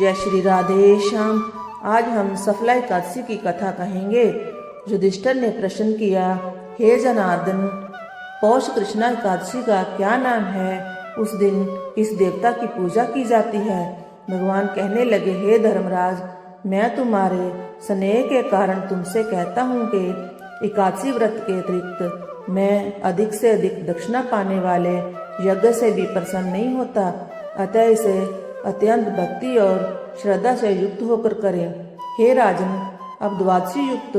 जय श्री राधे श्याम। आज हम सफला एकादशी की कथा कहेंगे। युधिष्ठिर ने प्रश्न किया, हे जनार्दन, पौष कृष्णा एकादशी का क्या नाम है? उस दिन किस देवता की पूजा की जाती है? भगवान कहने लगे, हे धर्मराज, मैं तुम्हारे स्नेह के कारण तुमसे कहता हूँ कि एकादशी व्रत के अतिरिक्त मैं अधिक से अधिक दक्षिणा पाने वाले यज्ञ से भी प्रसन्न नहीं होता। अतः इसे अत्यंत भक्ति और श्रद्धा से युक्त होकर करें। हे राजन, अब द्वादशी युक्त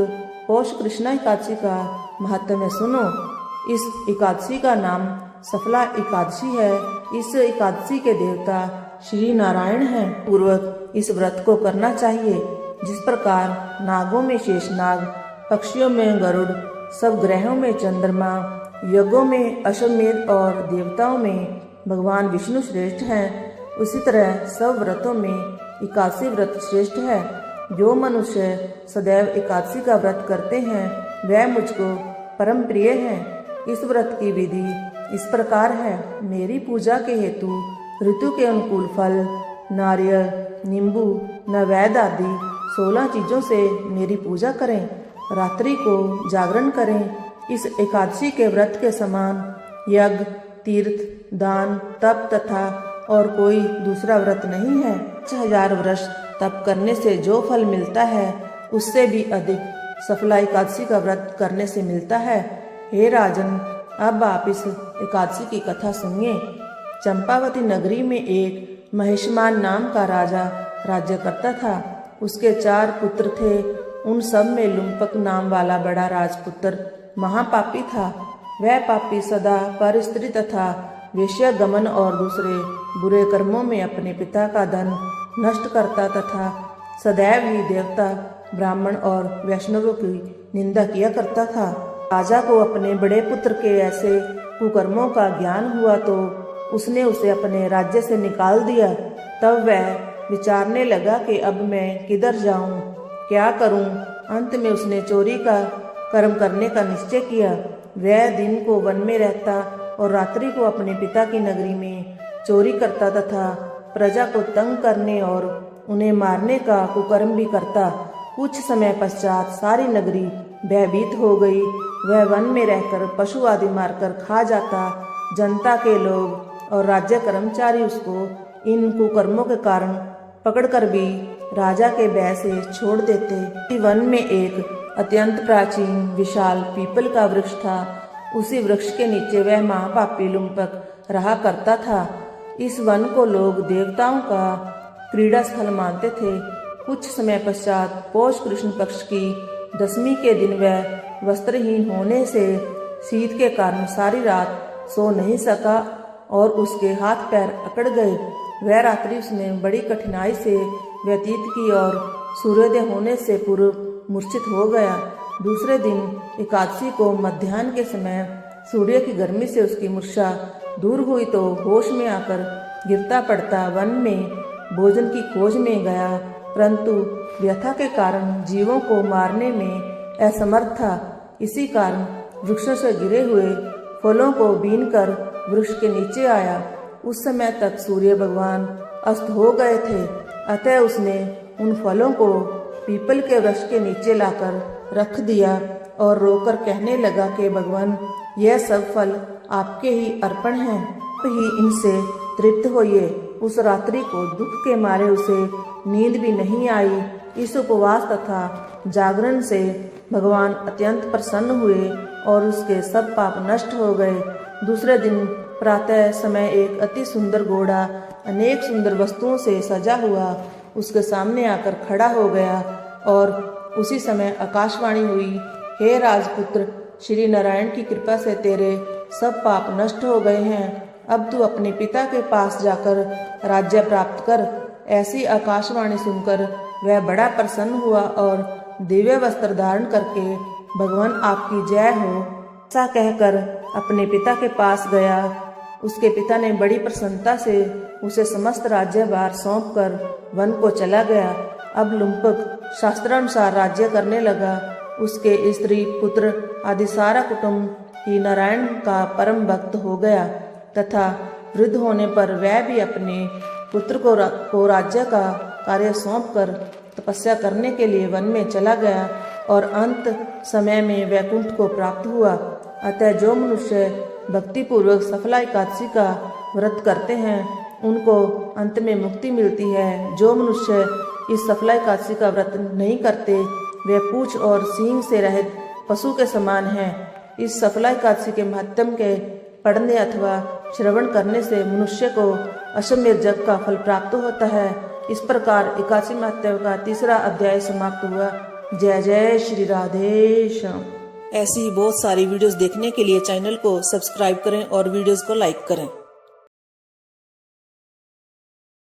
पौष कृष्णा एकादशी का महत्व सुनो। इस एकादशी का नाम सफला एकादशी है। इस एकादशी के देवता श्री नारायण हैं। पूर्वक इस व्रत को करना चाहिए। जिस प्रकार नागों में शेषनाग, पक्षियों में गरुड़, सब ग्रहों में चंद्रमा, यज्ञों में अश्वमेध और देवताओं में भगवान विष्णु श्रेष्ठ हैं, उसी तरह सब व्रतों में एकादशी व्रत श्रेष्ठ है। जो मनुष्य सदैव एकादशी का व्रत करते हैं वह मुझको परम प्रिय है। इस व्रत की विधि इस प्रकार है। मेरी पूजा के हेतु ऋतु के अनुकूल फल, नारियल, नींबू, नैवेद्य आदि 16 चीजों से मेरी पूजा करें। रात्रि को जागरण करें। इस एकादशी के व्रत के समान यज्ञ, तीर्थ, दान, तप तथा और कोई दूसरा व्रत नहीं है। 1000 वर्ष तप करने से जो फल मिलता है उससे भी अधिक सफला एकादशी का व्रत करने से मिलता है। हे राजन, अब आप इस एकादशी की कथा सुनिए। चंपावती नगरी में एक महेशमान नाम का राजा राज्य करता था। उसके 4 पुत्र थे। उन सब में लुम्पक नाम वाला बड़ा राजपुत्र महापापी था। वह पापी सदा पर स्त्री तथा वेश्या गमन और दूसरे बुरे कर्मों में अपने पिता का धन नष्ट करता तथा सदैव ही देवता, ब्राह्मण और वैष्णवों की निंदा किया करता था। राजा को अपने बड़े पुत्र के ऐसे कुकर्मों का ज्ञान हुआ तो उसने उसे अपने राज्य से निकाल दिया। तब वह विचारने लगा कि अब मैं किधर जाऊं, क्या करूं। अंत में उसने चोरी का कर्म करने का निश्चय किया। वह दिन को वन में रहता और रात्रि को अपने पिता की नगरी में चोरी करता तथा प्रजा को तंग करने और उन्हें मारने का कुकर्म भी करता। कुछ समय पश्चात सारी नगरी भयभीत हो गई। वह वन में रहकर पशु आदि मारकर खा जाता। जनता के लोग और राज्य कर्मचारी उसको इन कुकर्मों के कारण पकड़कर भी राजा के भय से छोड़ देते। वन में एक अत्यंत प्राचीन विशाल पीपल का वृक्ष था। उसी वृक्ष के नीचे वह महापापी लुम्पक रहा करता था। इस वन को लोग देवताओं का क्रीड़ा स्थल मानते थे। कुछ समय पश्चात पौष कृष्ण पक्ष की 10वीं के दिन वह वस्त्रहीन होने से शीत के कारण सारी रात सो नहीं सका और उसके हाथ पैर अकड़ गए। वह रात्रि उसने बड़ी कठिनाई से व्यतीत की और सूर्योदय होने से पूर्व मूर्छित हो गया। दूसरे दिन एकादशी को मध्याह्न के समय सूर्य की गर्मी से उसकी मूर्छा दूर हुई तो होश में आकर गिरता पड़ता वन में भोजन की खोज में गया, परंतु व्यथा के कारण जीवों को मारने में असमर्थ था। इसी कारण वृक्षों से गिरे हुए फलों को बीनकर वृक्ष के नीचे आया। उस समय तक सूर्य भगवान अस्त हो गए थे। अतः उसने उन फलों को पीपल के वृक्ष के नीचे लाकर रख दिया और रोकर कहने लगा कि भगवान, यह सब फल आपके ही अर्पण हैं, आप ही इनसे तृप्त होइए। उस रात्रि को दुख के मारे उसे नींद भी नहीं आई। इस उपवास तथा जागरण से भगवान अत्यंत प्रसन्न हुए और उसके सब पाप नष्ट हो गए। दूसरे दिन प्रातः समय एक अति सुंदर घोड़ा अनेक सुंदर वस्तुओं से सजा हुआ उसके सामने आकर खड़ा हो गया और उसी समय आकाशवाणी हुई, हे राजपुत्र, श्री नारायण की कृपा से तेरे सब पाप नष्ट हो गए हैं। अब तू अपने पिता के पास जाकर राज्य प्राप्त कर। ऐसी आकाशवाणी सुनकर वह बड़ा प्रसन्न हुआ और दिव्य वस्त्र धारण करके भगवान आपकी जय हो ऐसा कहकर अपने पिता के पास गया। उसके पिता ने बड़ी प्रसन्नता से उसे समस्त राज्यभार सौंपकर वन को चला गया। अब लुम्पक शास्त्रानुसार राज्य करने लगा। उसके स्त्री, पुत्र आदि सारा कुटुंब ही नारायण का परम भक्त हो गया तथा वृद्ध होने पर वह भी अपने पुत्र को राज्य का कार्य सौंपकर तपस्या करने के लिए वन में चला गया और अंत समय में वैकुंठ को प्राप्त हुआ। अतः जो मनुष्य भक्तिपूर्वक सफला एकादशी का व्रत करते हैं उनको अंत में मुक्ति मिलती है। जो मनुष्य इस सफला एकादशी का व्रत नहीं करते वे पूंछ और सींग से रहित पशु के समान हैं। इस सफला एकादशी के महात्म्य के पढ़ने अथवा श्रवण करने से मनुष्य को अश्वमेध यज्ञ का फल प्राप्त होता है। इस प्रकार एकादशी महात्म्य का 3रा अध्याय समाप्त हुआ। जय जय श्री राधेश्याम। ऐसी ही बहुत सारी वीडियोस देखने के लिए चैनल को सब्सक्राइब करें और वीडियोस को लाइक करें।